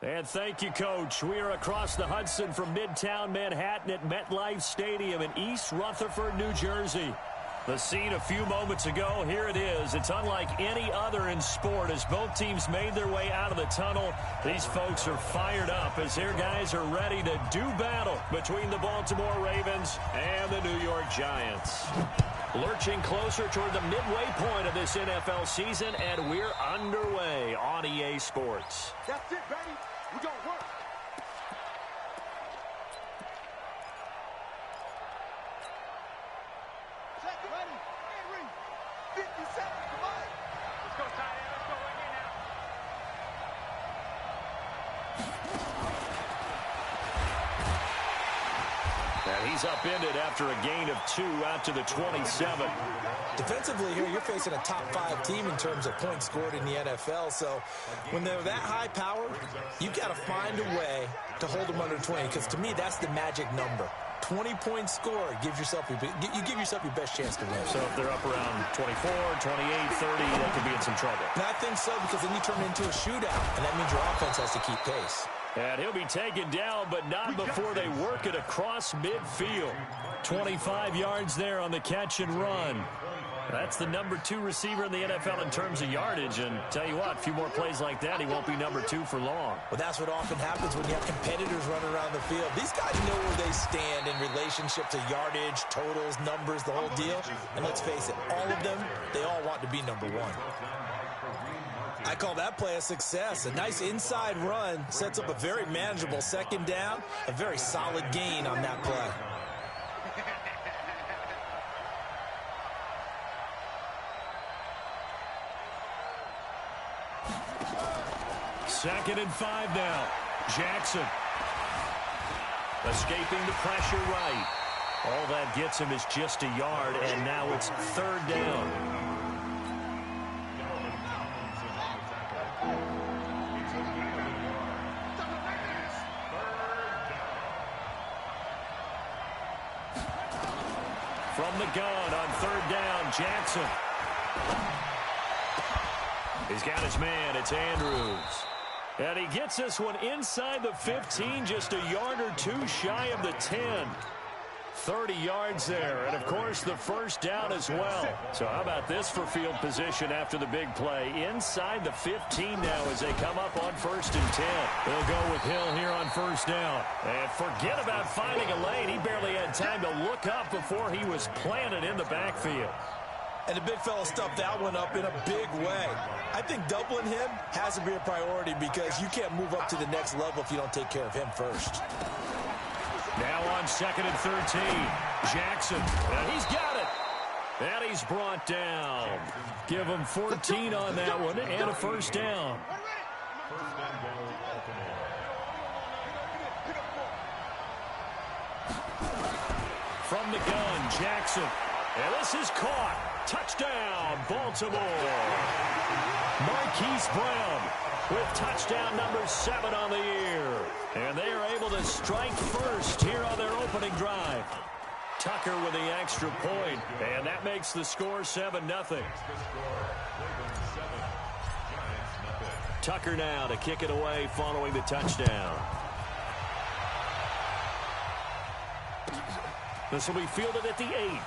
And thank you, Coach. We are across the Hudson from Midtown Manhattan at MetLife Stadium in East Rutherford, New Jersey. The scene a few moments ago, here it is. It's unlike any other in sport as both teams made their way out of the tunnel. These folks are fired up as their guys are ready to do battle between the Baltimore Ravens and the New York Giants. Lurching closer toward the midway point of this NFL season, and we're underway on EA Sports. That's it, baby. We gonna work. Check it. Ready. Henry. 50 seconds. Come on. Let's go, tight end. Let's go right here now. And he's upended after a gain of 2 out to the 27. Defensively here, you're facing a top-5 team in terms of points scored in the NFL. So when they're that high power, you've got to find a way to hold them under 20. Because to me, that's the magic number. 20 points scored gives yourself you give yourself your best chance to win. So if they're up around 24, 28, 30, they could be in some trouble. And I think so, because then you turn it into a shootout, and that means your offense has to keep pace. And he'll be taken down, but not before they work it across midfield. 25 yards there on the catch and run. That's the number 2 receiver in the NFL in terms of yardage. And tell you what, a few more plays like that, he won't be number 2 for long. Well, that's what often happens when you have competitors running around the field. These guys know where they stand in relationship to yardage, totals, numbers, the whole deal. And let's face it, all of them, they all want to be number 1. I call that play a success. A nice inside run sets up a very manageable second down, a very solid gain on that play. Second and 5 now. Jackson. Escaping the pressure right. All that gets him is just a yard, and now it's 3rd down. From the gun on 3rd down, Jackson. He's got his man. It's Andrews. And he gets this one inside the 15, just a yard or 2 shy of the 10. 30 yards there, and of course the first down as well. So how about this for field position after the big play? Inside the 15 now as they come up on 1st and 10. They'll go with Hill here on 1st down. And forget about finding a lane. He barely had time to look up before he was planted in the backfield. And the big fella stuffed that one up in a big way. I think doubling him has to be a priority because you can't move up to the next level if you don't take care of him first. Now on 2nd and 13, Jackson, and he's got it. And he's brought down. Give him 14 on that one and a 1st down. From the gun, Jackson. And this is caught. Touchdown, Baltimore. Marquise Brown with touchdown number 7 on the year. And they are able to strike first here on their opening drive. Tucker with the extra point, and that makes the score 7-0. Tucker now to kick it away following the touchdown. This will be fielded at the 8.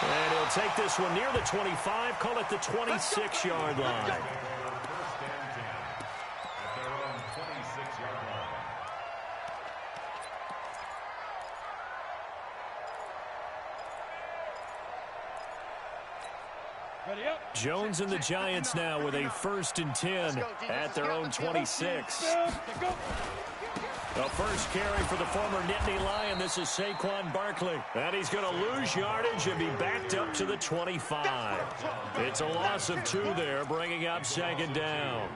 And he'll take this one near the 25, call it the 26-yard line. Jones and the Giants now with a 1st and 10 at their own 26. The first carry for the former Nittany Lion. This is Saquon Barkley. And he's going to lose yardage and be backed up to the 25. It's a loss of 2 there, bringing up 2nd down.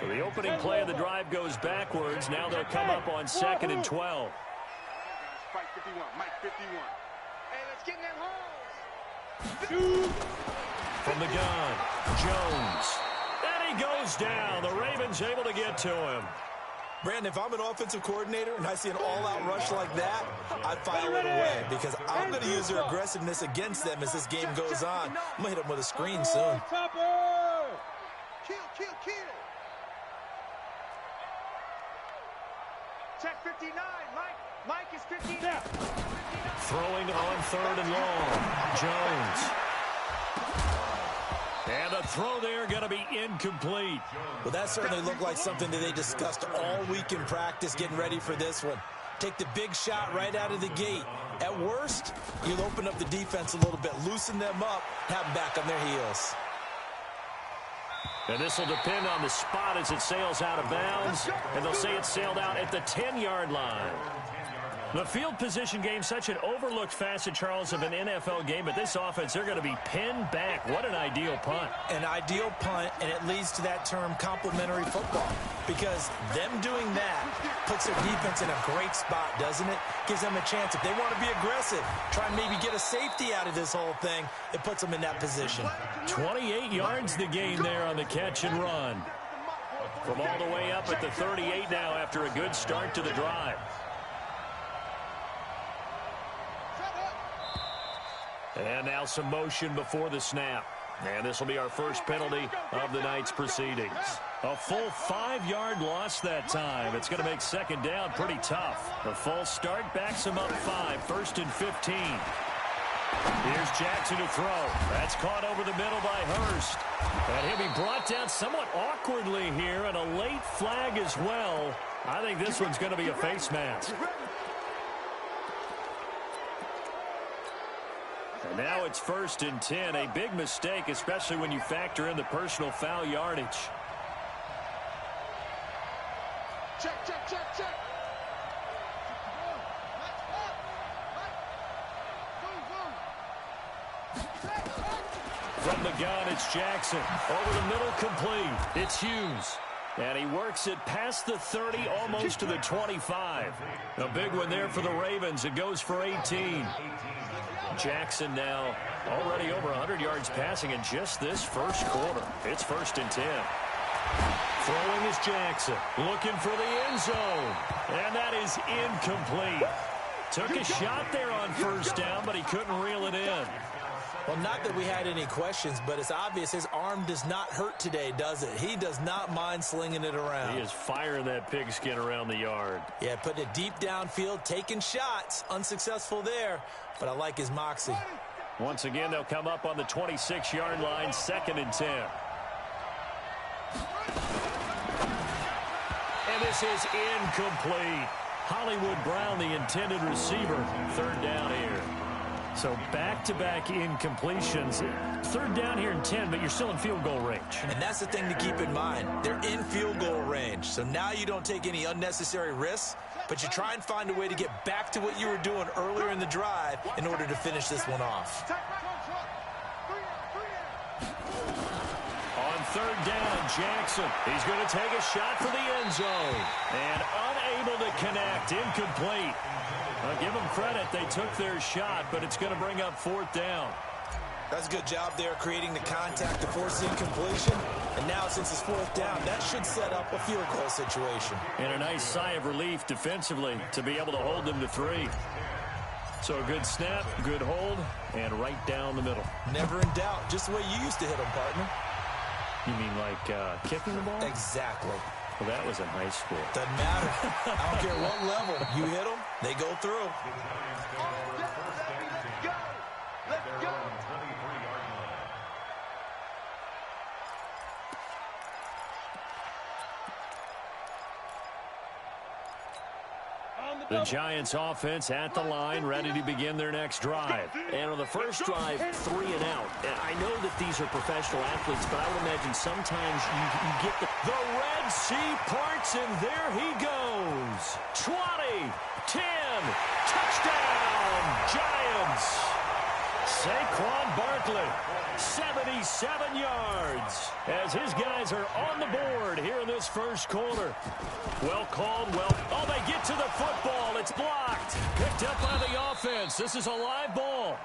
So the opening play of the drive goes backwards. Now they'll come up on 2nd and 12. Fight 51, Mike 51. Hey, let's get in them holes. From the gun, Jones. And he goes down. The Ravens able to get to him. Brandon, if I'm an offensive coordinator and I see an all-out rush like that, I file it away because I'm going to use their aggressiveness against them as this game goes on. I'm going to hit them with a screen soon. Kill, kill, kill. Check 59. Mike is 59. Throwing on 3rd and long. Jones. And the throw there going to be incomplete. Well, that certainly looked like something that they discussed all week in practice getting ready for this one. Take the big shot right out of the gate. At worst, you'll open up the defense a little bit, loosen them up, have them back on their heels. And this will depend on the spot as it sails out of bounds. And they'll say it sailed out at the 10-yard line. The field position game, such an overlooked facet, Charles, of an NFL game. But this offense, they're going to be pinned back. What an ideal punt. An ideal punt, and it leads to that term complementary football. Because them doing that puts their defense in a great spot, doesn't it? Gives them a chance. If they want to be aggressive, try and maybe get a safety out of this whole thing, it puts them in that position. 28 yards the gain there on the catch and run. From all the way up at the 38 now after a good start to the drive. And now some motion before the snap. And this will be our first penalty of the night's proceedings. A full 5-yard loss that time. It's going to make second down pretty tough. The false start backs him up 5, 1st and 15. Here's Jackson to throw. That's caught over the middle by Hurst. And he'll be brought down somewhat awkwardly here, and a late flag as well. I think this one's going to be a face mask. And now it's 1st and 10. A big mistake, especially when you factor in the personal foul yardage. Check. From the gun, it's Jackson. Over the middle, complete. It's Hughes. And he works it past the 30, almost to the 25. A big one there for the Ravens. It goes for 18. Jackson now already over 100 yards passing in just this first quarter. It's 1st and 10. Throwing is Jackson. Looking for the end zone. And that is incomplete. Took a shot there on 1st down, but he couldn't reel it in. Well, not that we had any questions, but it's obvious his arm does not hurt today, does it? He does not mind slinging it around. He is firing that pigskin around the yard. Yeah, putting it deep downfield, taking shots. Unsuccessful there, but I like his moxie. Once again, they'll come up on the 26-yard line, 2nd and 10. And this is incomplete. Hollywood Brown, the intended receiver, 3rd down here. So back-to-back incompletions. 3rd down here and 10, but you're still in field goal range. And that's the thing to keep in mind. They're in field goal range. So now you don't take any unnecessary risks, but you try and find a way to get back to what you were doing earlier in the drive in order to finish this one off. On 3rd down, Jackson. He's going to take a shot for the end zone. And unable to connect. Incomplete. I'll give them credit. They took their shot, but it's going to bring up 4th down. That's a good job there creating the contact to force the incompletion. And now since it's 4th down, that should set up a field goal situation. And a nice sigh of relief defensively to be able to hold them to 3. So a good snap, good hold, and right down the middle. Never in doubt. Just the way you used to hit them, partner. You mean like kicking the ball? Exactly. Well, that was in high school. Doesn't matter. I don't care what level. You hit them, they go through. Let's go. The Giants offense at the line, ready to begin their next drive. And on the first drive, 3 and out. And I know that these are professional athletes, but I would imagine sometimes you get The Red Sea parts, and there he goes. 20, 10, touchdown, Giants. Saquon Barkley, 77 yards, as his guys are on the board here in this first quarter. Well called, oh, they get to the football. It's blocked. Picked up by the offense. This is a live ball.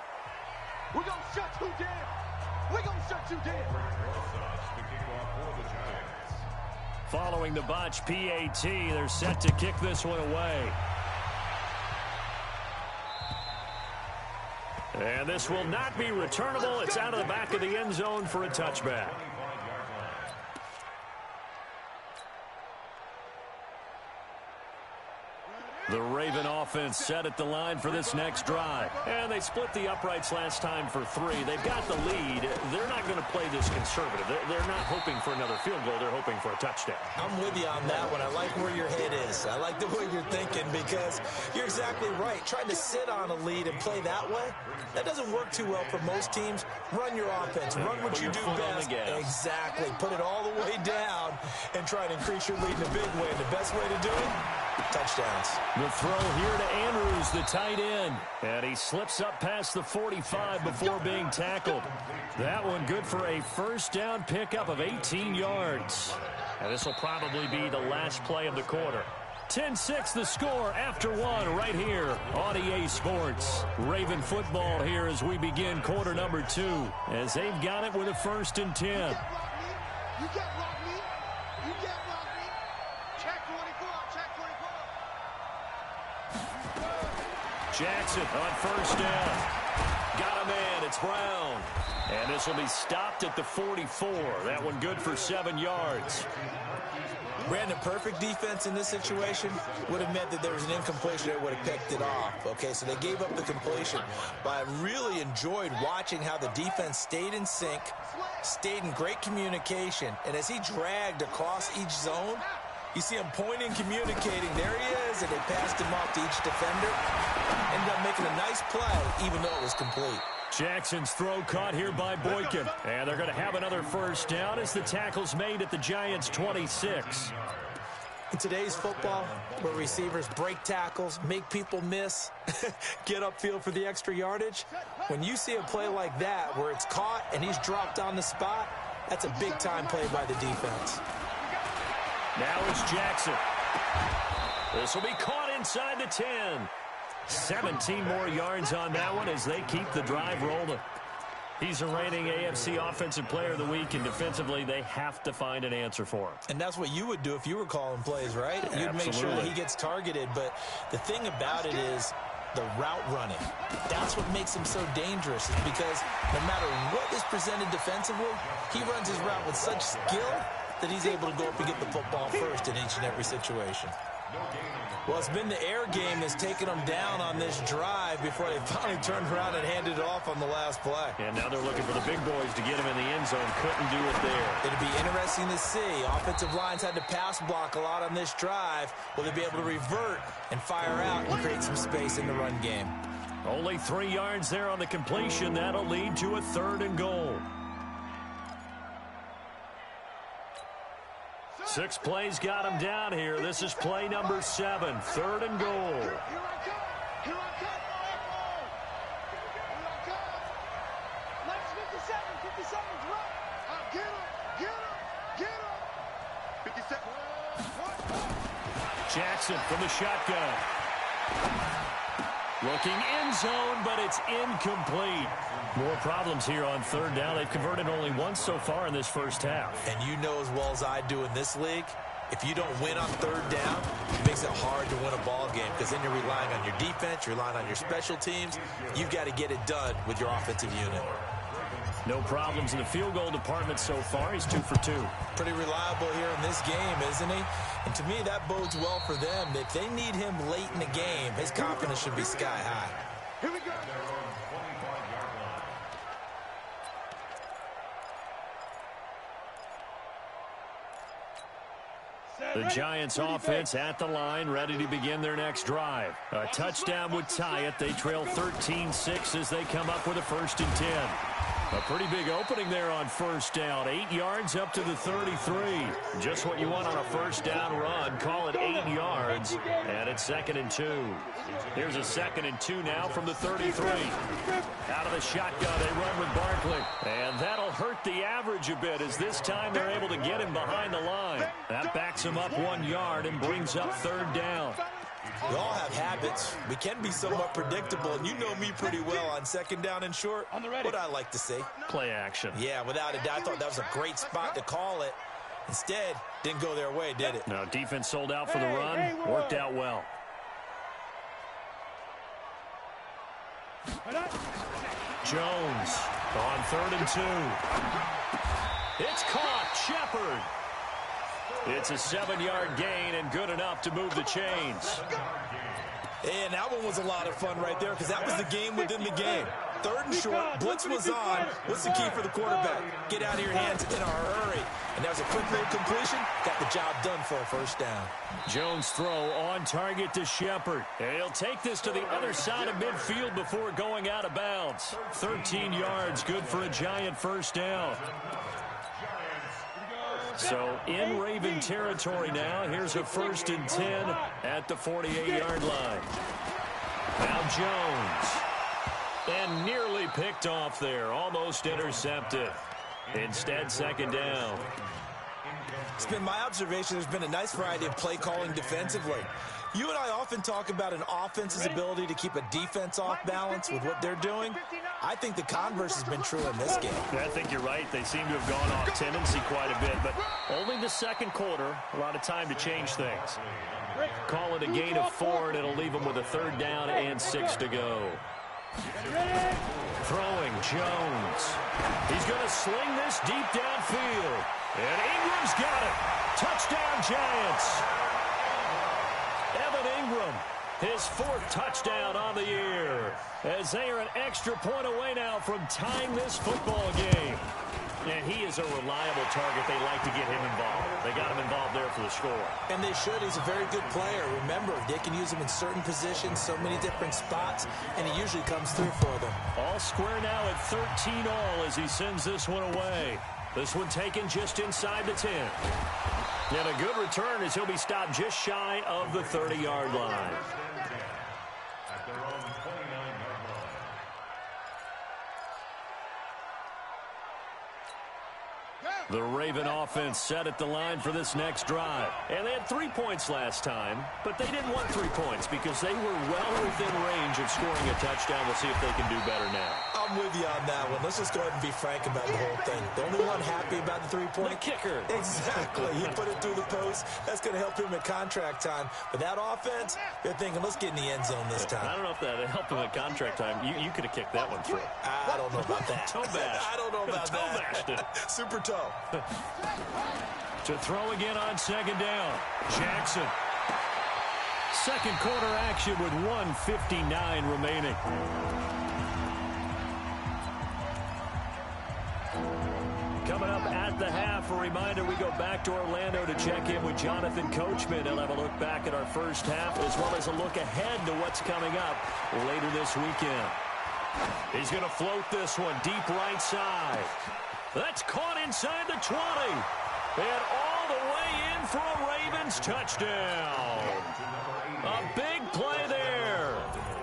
We're going to shut you down. We're going to shut you down. Following the botch PAT, they're set to kick this one away. And this will not be returnable. It's out of the back of the end zone for a touchback. The Raven offense set at the line for this next drive. And they split the uprights last time for 3. They've got the lead. They're not going to play this conservative. They're not hoping for another field goal. They're hoping for a touchdown. I'm with you on that one. I like where your head is. I like the way you're thinking because you're exactly right. Trying to sit on a lead and play that way, that doesn't work too well for most teams. Run your offense. Run what you do best. Exactly. Put it all the way down and try to increase your lead in a big way. And the best way to do it, touchdowns. The throw here to Andrews, the tight end. And he slips up past the 45 before being tackled. That one good for a first down pickup of 18 yards. And this will probably be the last play of the quarter. 10-6 the score after 1 right here on EA Sports. Raven football here as we begin quarter number 2 as they've got it with a 1st and 10. You can't block me. You can't block me. Check 24. Check 24. Jackson on 1st down. Got a man. It's Brown. And this will be stopped at the 44. That one good for 7 yards. Brandon, perfect defense in this situation would have meant that there was an incompletion that would have picked it off. Okay, so they gave up the completion. But I really enjoyed watching how the defense stayed in sync, stayed in great communication. And as he dragged across each zone, you see him pointing, communicating. There he is, and they passed him off to each defender. Ended up making a nice play, even though it was complete. Jackson's throw caught here by Boykin. And they're going to have another first down as the tackle's made at the Giants' 26. In today's football, where receivers break tackles, make people miss, get upfield for the extra yardage, when you see a play like that where it's caught and he's dropped on the spot, that's a big-time play by the defense. Now it's Jackson. This will be caught inside the 10. 17 more yards on that one as they keep the drive rolling. He's a reigning AFC Offensive Player of the Week, and defensively, they have to find an answer for him. And that's what you would do if you were calling plays, right? You'd Absolutely. make sure that he gets targeted. But the thing about it is the route running. That's what makes him so dangerous, is because no matter what is presented defensively, he runs his route with such skill that he's able to go up and get the football first in each and every situation. Well, it's been the air game that's taken them down on this drive before they finally turned around and handed it off on the last play. And now they're looking for the big boys to get him in the end zone. Couldn't do it there. It'll be interesting to see. Offensive lines had to pass block a lot on this drive. Will they be able to revert and fire out and create some space in the run game? Only 3 yards there on the completion. That'll lead to a 3rd and goal. 6 plays got him down here. This is play number 7. 3rd and goal. Here I come. Here I come. Here I come. Nice 57. 57's right. Get him. Get him. Get him. 57. Jackson from the shotgun. Looking end zone, but it's incomplete. More problems here on 3rd down. They've converted only once so far in this first half. And you know as well as I do in this league, if you don't win on 3rd down, it makes it hard to win a ball game because then you're relying on your defense, you're relying on your special teams. You've got to get it done with your offensive unit. No problems in the field goal department so far. He's 2 for 2. Pretty reliable here in this game, isn't he? And to me, that bodes well for them. If they need him late in the game, his confidence should be sky high. Here we go. The Giants offense at the line, ready to begin their next drive. A touchdown would tie it. They trail 13-6 as they come up with a 1st and 10. A pretty big opening there on 1st down. 8 yards up to the 33. Just what you want on a 1st down run. Call it 8 yards. And it's 2nd and 2. Here's a 2nd and 2 now from the 33. Out of the shotgun, they run with Barkley. And that'll hurt the average a bit as this time they're able to get him behind the line. That backs him up 1 yard and brings up 3rd down. We all have habits. We can be somewhat predictable, and you know me pretty well on 2nd down and short. What I like to see. Play action. Yeah, without a doubt. I thought that was a great spot to call it. Instead, didn't go their way, did it? No, defense sold out for the run. Worked out well. Jones on 3rd and 2. It's caught. Shepard. It's a 7-yard gain and good enough to move the chains. And that one was a lot of fun right there because that was the game within the game. 3rd and short, blitz was on. What's the key for the quarterback? Get out of your hands in a hurry. And that was a quick little completion. Got the job done for a first down. Jones' throw on target to Shepard. And he'll take this to the other side of midfield before going out of bounds. 13 yards, good for a Giant first down. So in Raven territory now. Here's a 1st and 10 at the 48-yard line. Now Jones. And nearly picked off there. Almost intercepted. Instead, 2nd down. It's been my observation there's been a nice variety of play calling defensively. You and I often talk about an offense's ability to keep a defense off balance with what they're doing. I think the converse has been true in this game. I think you're right. They seem to have gone off tendency quite a bit, but only the 2nd quarter. A lot of time to change things. Call it a gain of 4, and it'll leave them with a 3rd down and 6 to go. Throwing Jones. He's going to sling this deep downfield. And Ingram's got it. Touchdown, Giants. Evan Ingram, his 4th touchdown on the year, as they are an extra point away now from tying this football game. And he is a reliable target. They like to get him involved. They got him involved there for the score. And they should. He's a very good player. Remember, they can use him in certain positions, so many different spots, and he usually comes through for them. All square now at 13 all as he sends this one away. This one taken just inside the 10. And a good return as he'll be stopped just shy of the 30-yard line. The Raven offense set at the line for this next drive. And they had 3 points last time, but they didn't want 3 points because they were well within range of scoring a touchdown. We'll see if they can do better now. I'm with you on that one. Let's just go ahead and be frank about the whole thing. The only one happy about the 3-point? The kicker. Exactly. He put it through the post. That's going to help him at contract time. But that offense, they're thinking, let's get in the end zone this time. I don't know if that helped him at contract time. You could have kicked that one through. I don't know about that. Toe bash. I don't know about toe that. Bashed it. Super toe. To throw again on 2nd down. Jackson. 2nd quarter action with 1:59 remaining. Coming up at the half, a reminder we go back to Orlando to check in with Jonathan Coachman. He'll have a look back at our first half as well as a look ahead to what's coming up later this weekend. He's going to float this one deep right side. That's caught inside the 20. And all the way in for a Ravens touchdown. A big play there.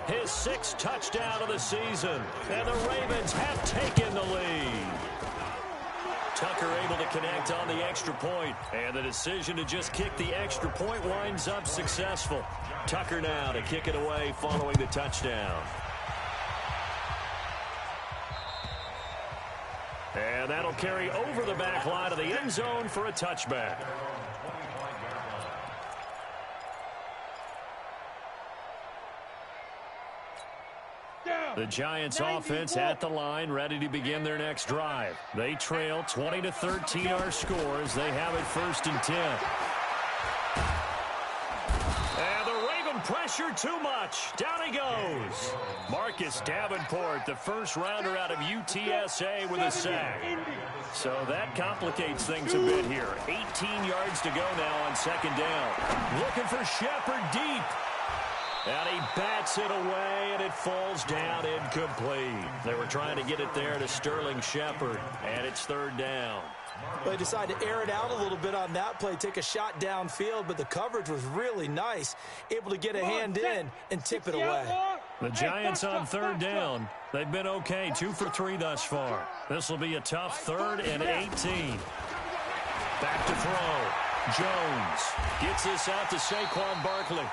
His 6th touchdown of the season. And the Ravens have taken the lead. Tucker able to connect on the extra point. And the decision to just kick the extra point winds up successful. Tucker now to kick it away following the touchdown. And that'll carry over the back line of the end zone for a touchback. The Giants offense at the line, ready to begin their next drive. They trail 20-13 our score as they have it 1st and 10. And the Raven pressure too much. Down he goes. Marcus Davenport, the first rounder out of UTSA with a sack. So that complicates things a bit here. 18 yards to go now on 2nd down. Looking for Shepard deep. And he bats it away, and it falls down incomplete. They were trying to get it there to Sterling Shepard, and it's 3rd down. They decided to air it out a little bit on that play, take a shot downfield, but the coverage was really nice, able to get a hand in and tip it away. The Giants on 3rd down. They've been okay, 2 for 3 thus far. This will be a tough 3rd and 18. Back to throw. Jones gets this out to Saquon Barkley.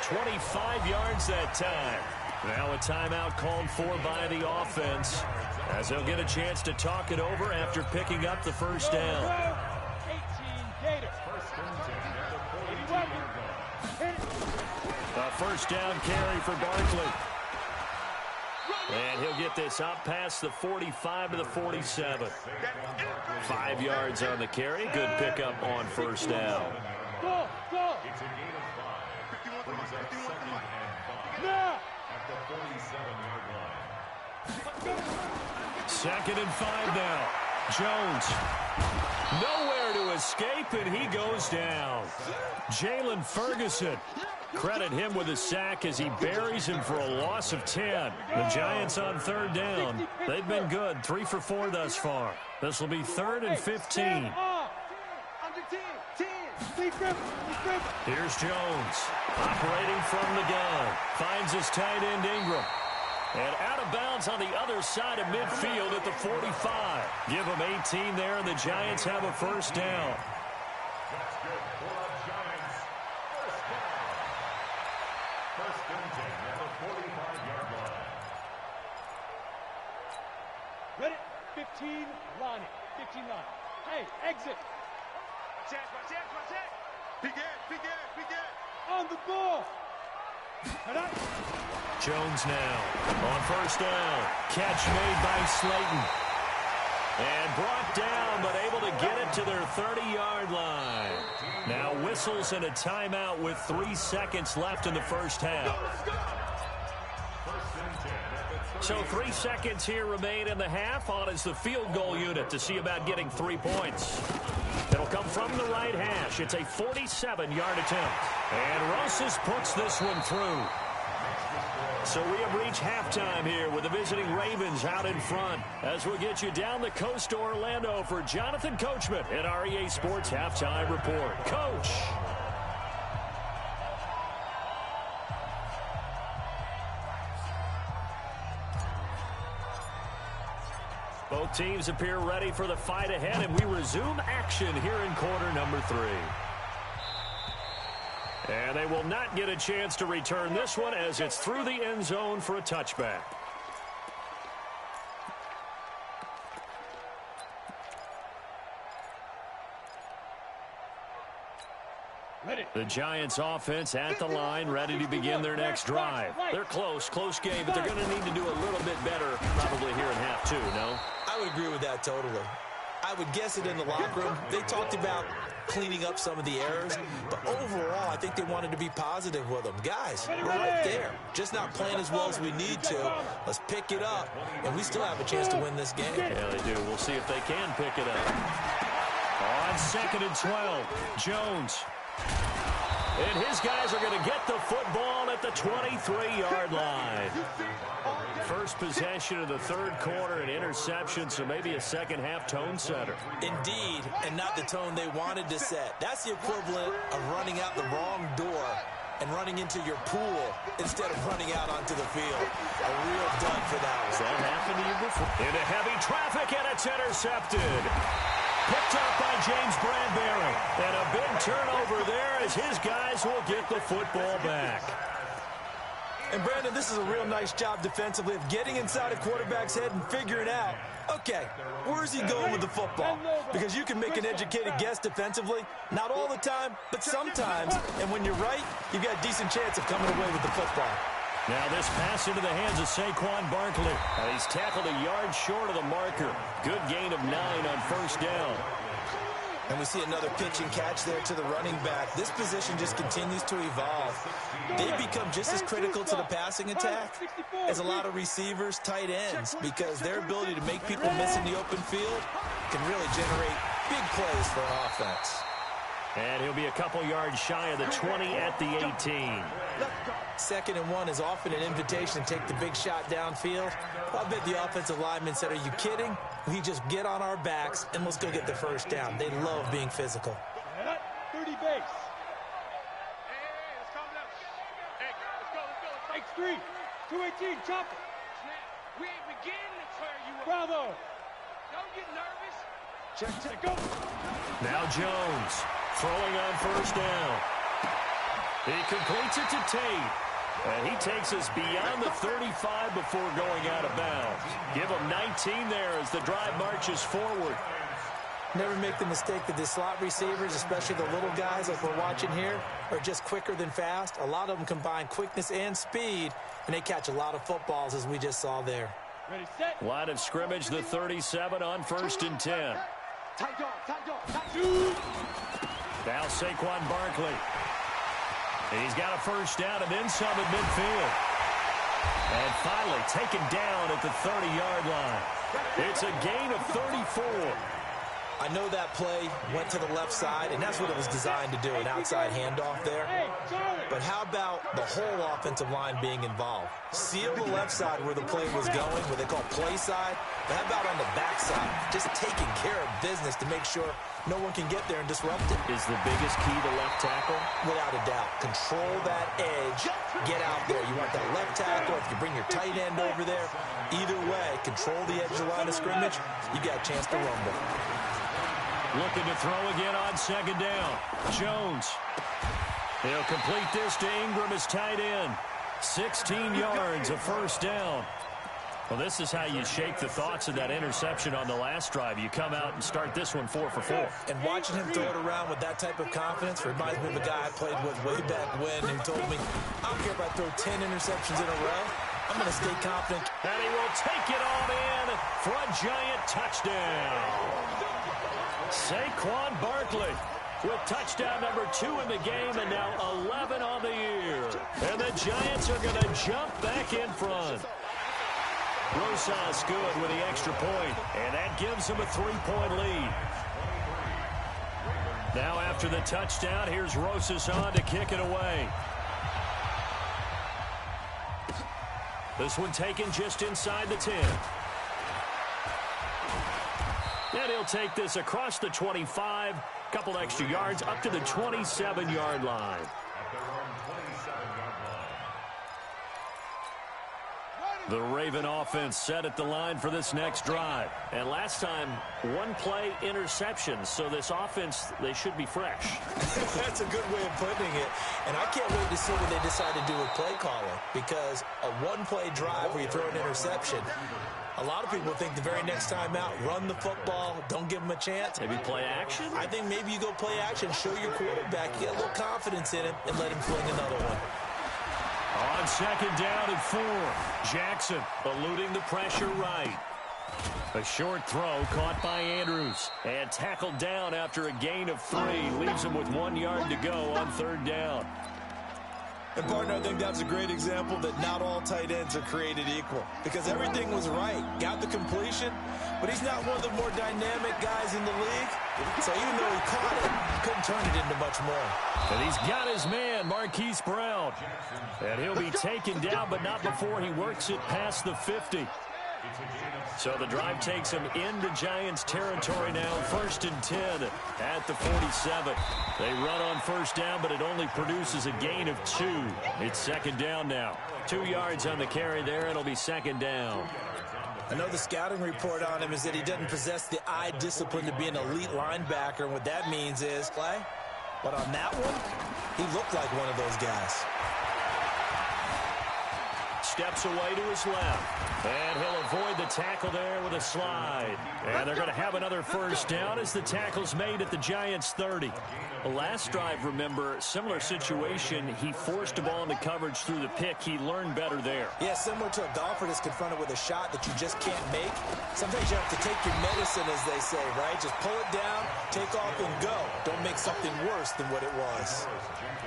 25 yards that time. Now a timeout called for by the offense as they'll get a chance to talk it over after picking up the first down. A first down carry for Barkley. And he'll get this up past the 45 to the 47. 5 yards on the carry. Good pickup on first down. Go, go. Now. Second and 5 now. Jones. Nowhere to escape, and he goes down. Jalen Ferguson. Credit him with a sack as he buries him for a loss of 10. The Giants on third down. They've been good, 3 for 4 thus far. This will be 3rd and 15. Here's Jones, operating from the gun. Finds his tight end Ingram. And out of bounds on the other side of midfield at the 45. Give them 18 there, and the Giants have a first down. Ready? 15 line. 15 line. Hey, exit. On the ball. Jones now on first down. Catch made by Slayton. And brought down, but able to get it to their 30-yard line. Now whistles and a timeout with 3 seconds left in the first half. So 3 seconds here remain in the half. On is the field goal unit to see about getting 3 points. It'll come from the right hash. It's a 47-yard attempt. And Rosas puts this one through. So we have reached halftime here with the visiting Ravens out in front. As we'll get you down the coast to Orlando for Jonathan Coachman at our EA Sports Halftime Report. Coach. Both teams appear ready for the fight ahead, and we resume action here in quarter number 3. And they will not get a chance to return this one as it's through the end zone for a touchback. The Giants offense at the line, ready to begin their next drive. They're close game, but they're going to need to do a little bit better probably here in half 2, no? I would agree with that totally. I would guess it in the locker room. They talked about cleaning up some of the errors, but overall, I think they wanted to be positive with them. Guys, we're right there. Just not playing as well as we need to. Let's pick it up, and we still have a chance to win this game. Yeah, they do. We'll see if they can pick it up. On 2nd and 12, Jones. And his guys are going to get the football at the 23-yard line. First possession of the third quarter, an interception, so maybe a second-half tone setter. Indeed, and not the tone they wanted to set. That's the equivalent of running out the wrong door and running into your pool instead of running out onto the field. A real dud for that one. Has that happened to you before? Into heavy traffic, and it's intercepted. Picked up by James Bradbury. And a big turnover there as his guys will get the football back. And, Brandon, this is a real nice job defensively of getting inside a quarterback's head and figuring out, okay, where's he going with the football? Because you can make an educated guess defensively, not all the time, but sometimes. And when you're right, you've got a decent chance of coming away with the football. Now this pass into the hands of Saquon Barkley. He's tackled a yard short of the marker. Good gain of 9 on first down. And we see another pitch and catch there to the running back. This position just continues to evolve. They become just as critical to the passing attack as a lot of receivers, tight ends, because their ability to make people miss in the open field can really generate big plays for an offense. And he'll be a couple yards shy of the 20 at the 18. 2nd and 1 is often an invitation to take the big shot downfield. I bet the offensive lineman said, are you kidding? We just get on our backs and let's go get the first down. They love being physical. 30 base. Hey, let's calm down. Hey, let's go. X3, 218, chop it. We ain't beginning to tear you up. Bravo. Don't get nervous. Check, go. Now Jones throwing on first down. He completes it to Tate. And he takes us beyond the 35 before going out of bounds. Give him 19 there as the drive marches forward. Never make the mistake that the slot receivers, especially the little guys like we're watching here, are just quicker than fast. A lot of them combine quickness and speed, and they catch a lot of footballs, as we just saw there. Ready, set. Line of scrimmage, the 37 on 1st and 10. Tight dog, tight dog, tight. Now Saquon Barkley. He's got a first down and then some at midfield. And finally taken down at the 30-yard line. It's a gain of 34. I know that play went to the left side, and that's what it was designed to do, an outside handoff there. But how about the whole offensive line being involved? Seal the left side where the play was going, what they call play side. But how about on the back side? Just taking care of business to make sure no one can get there and disrupt it. Is the biggest key to left tackle? Without a doubt. Control that edge. Get out there. You want that left tackle. If you bring your tight end over there, either way, control the edge of the line of scrimmage, you got a chance to rumble. Looking to throw again on 2nd down. Jones. He'll complete this to Ingram as tight end. 16 yards, a first down. Well, this is how you shape the thoughts of that interception on the last drive. You come out and start this one 4 for 4. And watching him throw it around with that type of confidence reminds me of a guy I played with way back when who told me, I don't care if I throw 10 interceptions in a row. I'm going to stay confident. And he will take it all in for a giant touchdown. Saquon Barkley with touchdown number 2 in the game and now 11 on the year. And the Giants are going to jump back in front. Rosas good with the extra point, and that gives them a 3-point lead. Now after the touchdown, here's Rosas on to kick it away. This one taken just inside the 10. And he'll take this across the 25, couple extra yards up to the 27-yard line. The Raven offense set at the line for this next drive. And last time, one play interception. So this offense, they should be fresh. That's a good way of putting it. And I can't wait to see what they decide to do with play calling. Because a one-play drive where you throw an interception, a lot of people think the very next time out, run the football, don't give them a chance. Maybe play action? I think maybe you go play action, show your quarterback, get a little confidence in him, and let him fling another one. On 2nd down and 4, Jackson eluding the pressure right. A short throw caught by Andrews and tackled down after a gain of 3. Leaves him with 1 yard to go on 3rd down. And, partner, I think that's a great example that not all tight ends are created equal. Because everything was right. Got the completion, but he's not one of the more dynamic guys in the league. So even though he caught it, couldn't turn it into much more. And he's got his man, Marquise Brown. And he'll be taken down, but not before he works it past the 50. So the drive takes him into Giants territory now. 1st and 10 at the 47. They run on 1st down, but it only produces a gain of 2. It's 2nd down now. 2 yards on the carry there. It'll be 2nd down. I know the scouting report on him is that he doesn't possess the eye discipline to be an elite linebacker. And what that means is, play. But on that one, he looked like one of those guys. Steps away to his left. And he'll avoid the tackle there with a slide. And they're going to have another 1st down as the tackle's made at the Giants' 30. The last drive, remember, similar situation. He forced a ball into coverage through the pick. He learned better there. Yeah, similar to a golfer that's confronted with a shot that you just can't make. Sometimes you have to take your medicine, as they say, right? Just pull it down, take off, and go. Don't make something worse than what it was.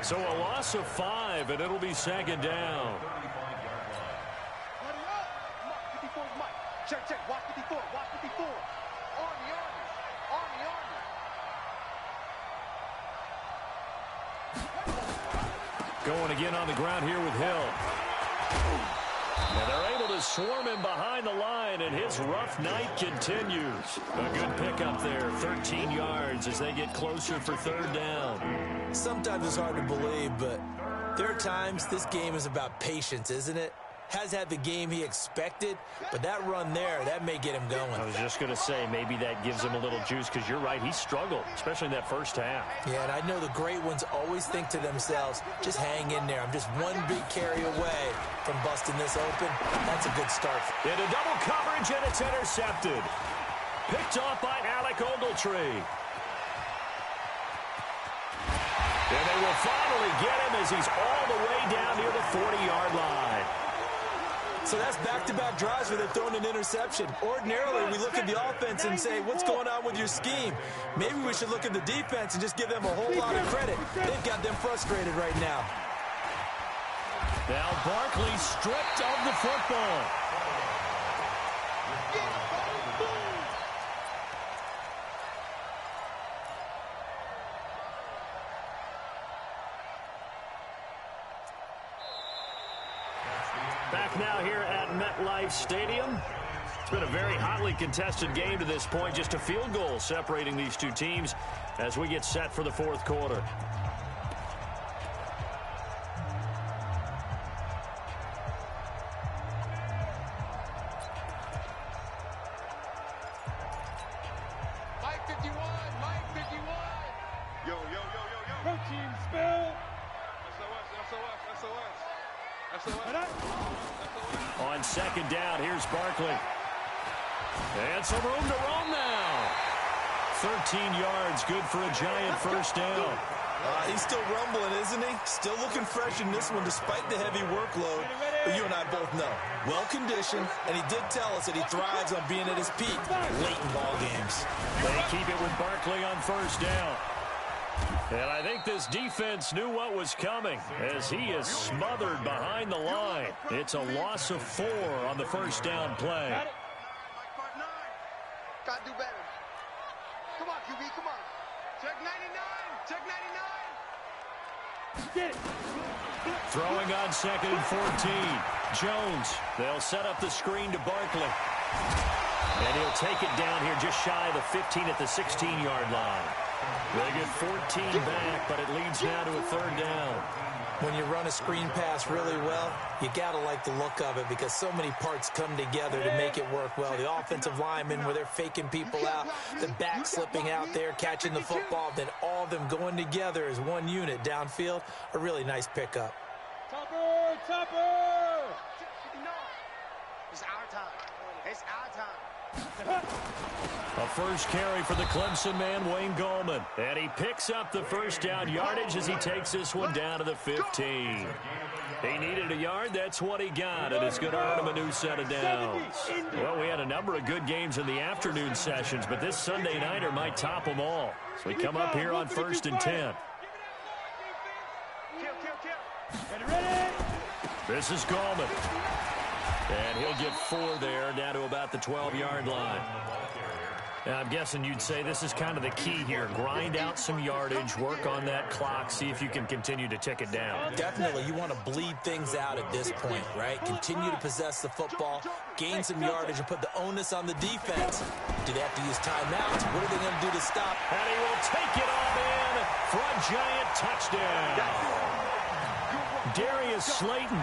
So a loss of 5, and it'll be 2nd down. Check, watch 54, watch 54. Army. Going again on the ground here with Hill. And they're able to swarm him behind the line, and his rough night continues. A good pickup there, 13 yards as they get closer for 3rd down. Sometimes it's hard to believe, but there are times this game is about patience, isn't it? Has had the game he expected, but that run there, that may get him going. I was just going to say, maybe that gives him a little juice, because you're right, he struggled, especially in that 1st half. Yeah, and I know the great ones always think to themselves, just hang in there. I'm just one big carry away from busting this open. That's a good start. Into double coverage, and it's intercepted. Picked off by Alec Ogletree. And they will finally get him as he's all the way down near the 40-yard line. So that's back-to-back drives where they're throwing an interception. Ordinarily, we look at the offense and say, what's going on with your scheme? Maybe we should look at the defense and just give them a whole lot of credit. They've got them frustrated right now. Now Barkley stripped of the football. Back now here at MetLife Stadium. It's been a very hotly contested game to this point. Just a field goal separating these two teams as we get set for the fourth quarter. Mike 51, Mike 51. Yo. Protein spill. SOS. On second down, here's Barkley. And some room to roam now. 13 yards, good for a giant first down. He's still rumbling, isn't he? Still looking fresh in this one despite the heavy workload. But you and I both know, well-conditioned, and he did tell us that he thrives on being at his peak late in ball games. They keep it with Barkley on first down. And I think this defense knew what was coming as he is smothered behind the line. It's a loss of 4 on the first down play. Got to do better. Come on, QB, come on. Check 99. Get it. Throwing on second and 14. Jones. They'll set up the screen to Barkley. And he'll take it down here just shy of the 15 at the 16-yard line. They get 14 back, but it leads now to a third down. When you run a screen pass really well, you got to like the look of it because so many parts come together to make it work well. The offensive linemen, where they're faking people out, the back slipping out there, catching the football, then all of them going together as one unit downfield. A really nice pickup. Topper! It's our time. A first carry for the Clemson man, Wayne Gallman. And he picks up the first down yardage as he takes this one down to the 15. He needed a yard. That's what he got, and it's going to earn him a new set of downs. Well, we had a number of good games in the afternoon sessions, but this Sunday nighter might top them all. So we come up here on first and 10. This is Gallman. And he'll get 4 there, down to about the 12-yard line. Now, I'm guessing you'd say this is kind of the key here. Grind out some yardage, work on that clock, see if you can continue to tick it down. Definitely, you want to bleed things out at this point, right? Continue to possess the football, gain some yardage, and put the onus on the defense. Do they have to use timeouts? What are they going to do to stop? And he will take it on in for a giant touchdown. Darius Slayton,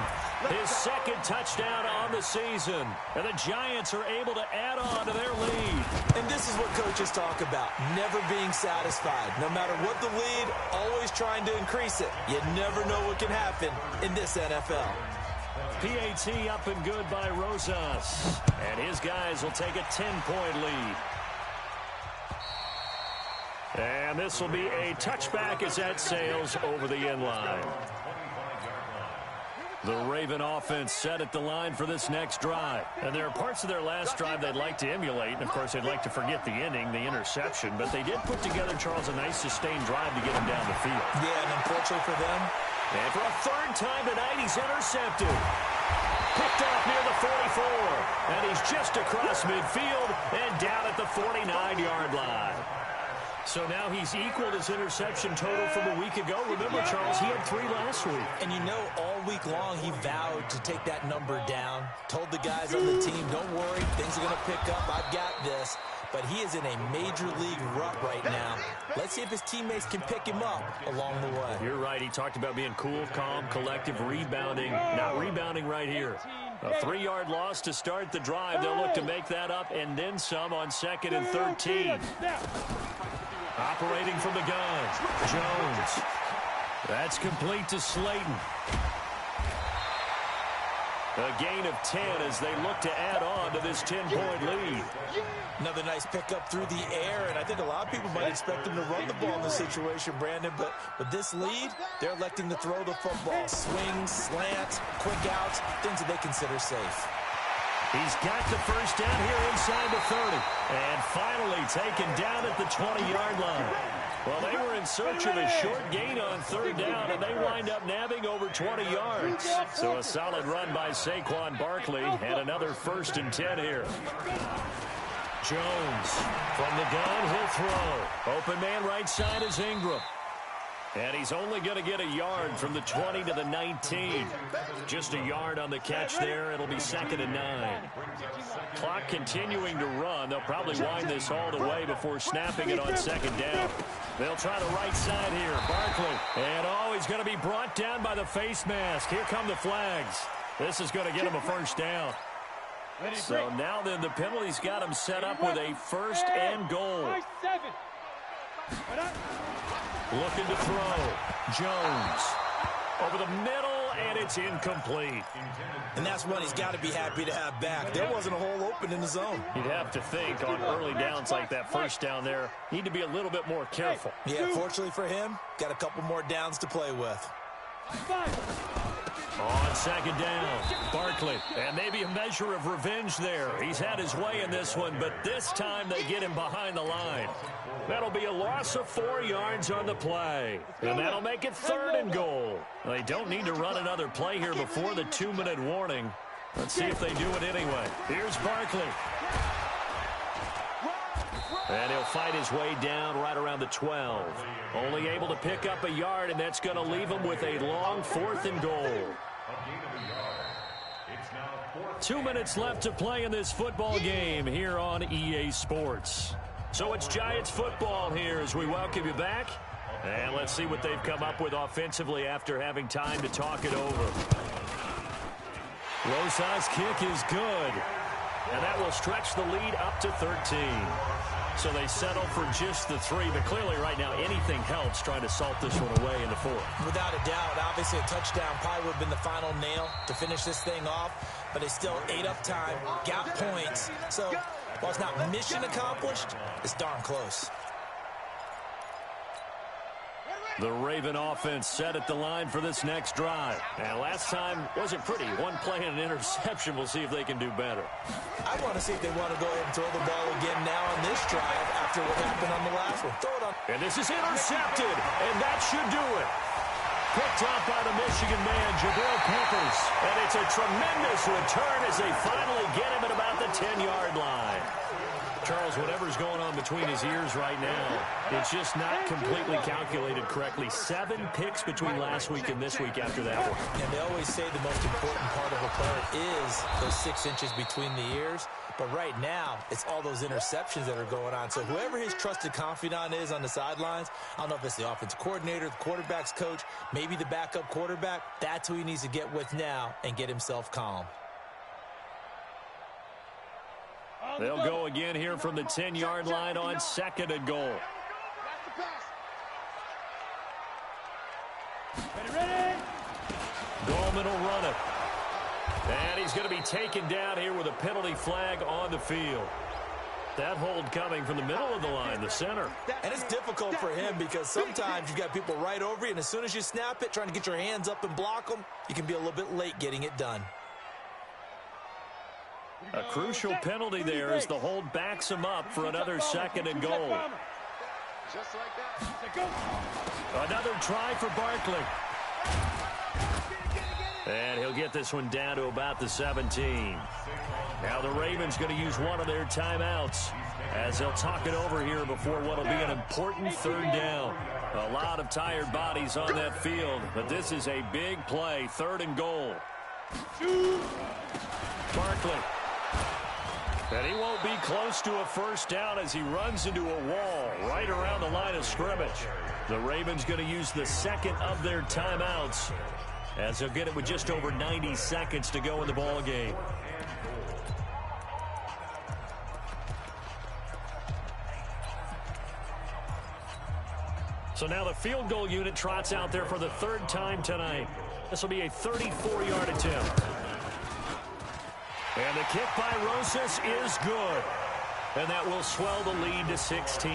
his second touchdown on the season. And the Giants are able to add on to their lead. And this is what coaches talk about, never being satisfied. No matter what the lead, always trying to increase it. You never know what can happen in this NFL. PAT up and good by Rosas. And his guys will take a 10-point lead. And this will be a touchback as that sails over the end line. The Raven offense set at the line for this next drive. And there are parts of their last drive they'd like to emulate. And, of course, they'd like to forget the inning, the interception. But they did put together, Charles, a nice sustained drive to get him down the field. Yeah, and unfortunately for them. And for a third time tonight, he's intercepted. Picked off near the 44. And he's just across midfield and down at the 49-yard line. So now he's equaled his interception total from a week ago. Remember, Charles, he had 3 last week. And you know, all week long he vowed to take that number down. Told the guys on the team, don't worry, things are going to pick up. I've got this. But he is in a major league rut right now. Let's see if his teammates can pick him up along the way. You're right. He talked about being cool, calm, collective, rebounding. Not rebounding right here. A 3-yard loss to start the drive. They'll look to make that up and then some on second and 13. Operating from the gun, Jones. That's complete to Slayton. A gain of 10 as they look to add on to this 10-point lead. No another nice pickup through the air, and I think a lot of people might expect him to run the ball in this situation, Brandon, but with this lead, they're electing to throw the football. Swings, slants, quick outs, things that they consider safe. He's got the first down here inside the 30, and finally taken down at the 20-yard line. Well, they were in search of a short gain on third down, and they wind up nabbing over 20 yards. So a solid run by Saquon Barkley, and another 1st and 10 here. Jones from the gun, he'll throw. Open man right side is Ingram. And he's only going to get a yard from the 20 to the 19. Just a yard on the catch there. It'll be 2nd and 9. Clock continuing to run. They'll probably wind this all the way before snapping it on 2nd down. They'll try the right side here. Barkley. And he's going to be brought down by the face mask. Here come the flags. This is going to get him a 1st down. So now then the penalty's got him set up with a 1st and goal. Looking to throw. Jones. Over the middle, and it's incomplete. And that's one he's got to be happy to have back. There wasn't a hole open in the zone. You'd have to think on early downs like that 1st down there, need to be a little bit more careful. Yeah, fortunately for him, got a couple more downs to play with. On 2nd down, Barkley, and maybe a measure of revenge there. He's had his way in this one, but this time they get him behind the line. That'll be a loss of 4 yards on the play, and that'll make it 3rd and goal. They don't need to run another play here before the 2-minute warning. Let's see if they do it anyway. Here's Barkley. And he'll fight his way down right around the 12. Only able to pick up a yard, and that's going to leave him with a long 4th and goal. 2 minutes left to play in this football game here on EA Sports. So it's Giants football here as we welcome you back. And let's see what they've come up with offensively after having time to talk it over. Rosa's kick is good. And that will stretch the lead up to 13. So they settle for just the 3. But clearly right now anything helps trying to salt this one away in the 4th. Without a doubt, obviously a touchdown probably would have been the final nail to finish this thing off. But they still ate up time, got points. So while it's not mission accomplished, it's darn close. The Raven offense set at the line for this next drive. And last time wasn't pretty. One play and an interception. We'll see if they can do better. I want to see if they want to go ahead and throw the ball again now on this drive after what happened on the last one. Throw it on. And this is intercepted. And that should do it. Picked off by the Michigan man, Jabril Peppers. And it's a tremendous return as they finally get him at about the 10-yard line. Charles, whatever's going on between his ears right now, it's just not completely calculated correctly. 7 picks between last week and this week after that one. And they always say the most important part of a player is those 6 inches between the ears. But right now, it's all those interceptions that are going on. So whoever his trusted confidant is on the sidelines, I don't know if it's the offensive coordinator, the quarterback's coach, maybe the backup quarterback, that's who he needs to get with now and get himself calm. They'll go again here from the 10-yard line on 2nd and goal. Goldman will run it. And he's going to be taken down here with a penalty flag on the field. That hold coming from the middle of the line, the center. And it's difficult for him because sometimes you've got people right over you, and as soon as you snap it, trying to get your hands up and block them, you can be a little bit late getting it done. A crucial penalty there as the hold backs him up for another 2nd and goal. Just like that. Another try for Barkley. And he'll get this one down to about the 17. Now the Ravens going to use one of their timeouts as they'll talk it over here before what will be an important 3rd down. A lot of tired bodies on that field, but this is a big play, 3rd and goal. Barkley. And he won't be close to a 1st down as he runs into a wall right around the line of scrimmage. The Ravens going to use the 2nd of their timeouts as they'll get it with just over 90 seconds to go in the ball game. So now the field goal unit trots out there for the 3rd time tonight. This will be a 34-yard attempt. And the kick by Rosas is good. And that will swell the lead to 16.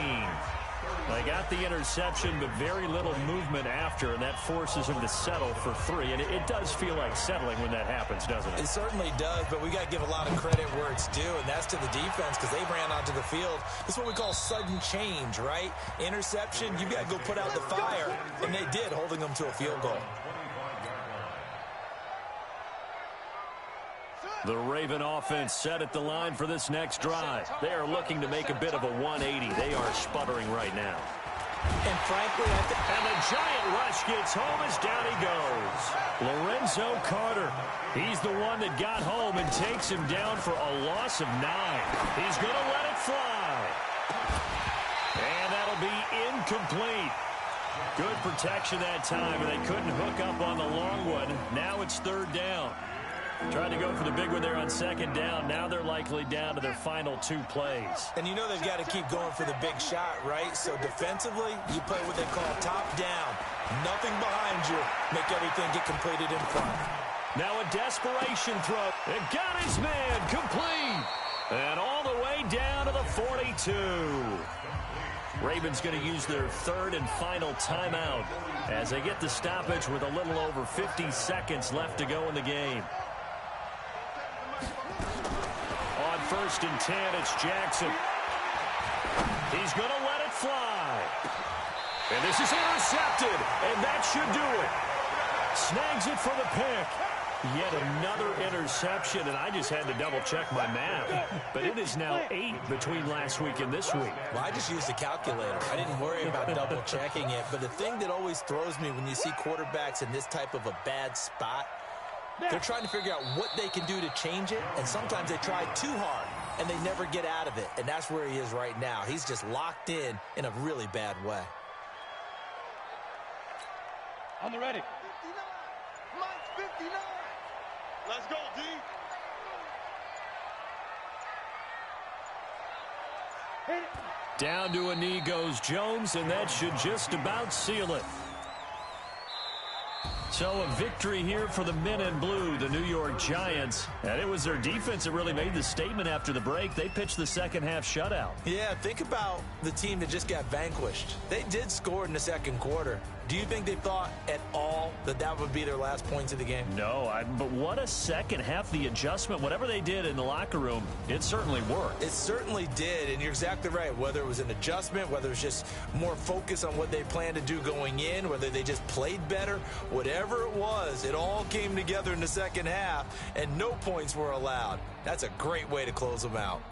They got the interception, but very little movement after, and that forces him to settle for 3. And it does feel like settling when that happens, doesn't it? It certainly does, but we got to give a lot of credit where it's due, and that's to the defense because they ran onto the field. This is what we call sudden change, right? Interception, you got to go put out the fire, and they did, holding them to a field goal. The Raven offense set at the line for this next drive. They are looking to make a bit of a 180. They are sputtering right now. And frankly, and the giant rush gets home as down he goes. Lorenzo Carter. He's the one that got home and takes him down for a loss of 9. He's going to let it fly. And that'll be incomplete. Good protection that time, and they couldn't hook up on the long one. Now it's 3rd down. Tried to go for the big one there on 2nd down. Now they're likely down to their final 2 plays. And you know they've got to keep going for the big shot, right? So defensively, you play what they call top down. Nothing behind you. Make everything get completed in front. Now a desperation throw. It got his man complete. And all the way down to the 42. Ravens going to use their 3rd and final timeout as they get the stoppage with a little over 50 seconds left to go in the game. On 1st and 10, it's Jackson. He's going to let it fly. And this is intercepted, and that should do it. Snags it for the pick. Yet another interception, and I just had to double-check my math. But it is now 8 between last week and this week. Well, I just used a calculator. I didn't worry about double-checking it. But the thing that always throws me when you see quarterbacks in this type of a bad spot, they're trying to figure out what they can do to change it, and sometimes they try too hard, and they never get out of it. And that's where he is right now. He's just locked in a really bad way. On the ready. 59. Mike's 59. Let's go, D. Hit it. Down to a knee goes Jones, and that should just about seal it. So a victory here for the men in blue, the New York Giants. And it was their defense that really made the statement after the break. They pitched the second half shutout. Yeah, think about the team that just got vanquished. They did score in the 2nd quarter. Do you think they thought at all that that would be their last points of the game? No, but what a second half. The adjustment, whatever they did in the locker room, it certainly worked. It certainly did, and you're exactly right. Whether it was an adjustment, whether it was just more focus on what they planned to do going in, whether they just played better, whatever it was, it all came together in the second half, and no points were allowed. That's a great way to close them out.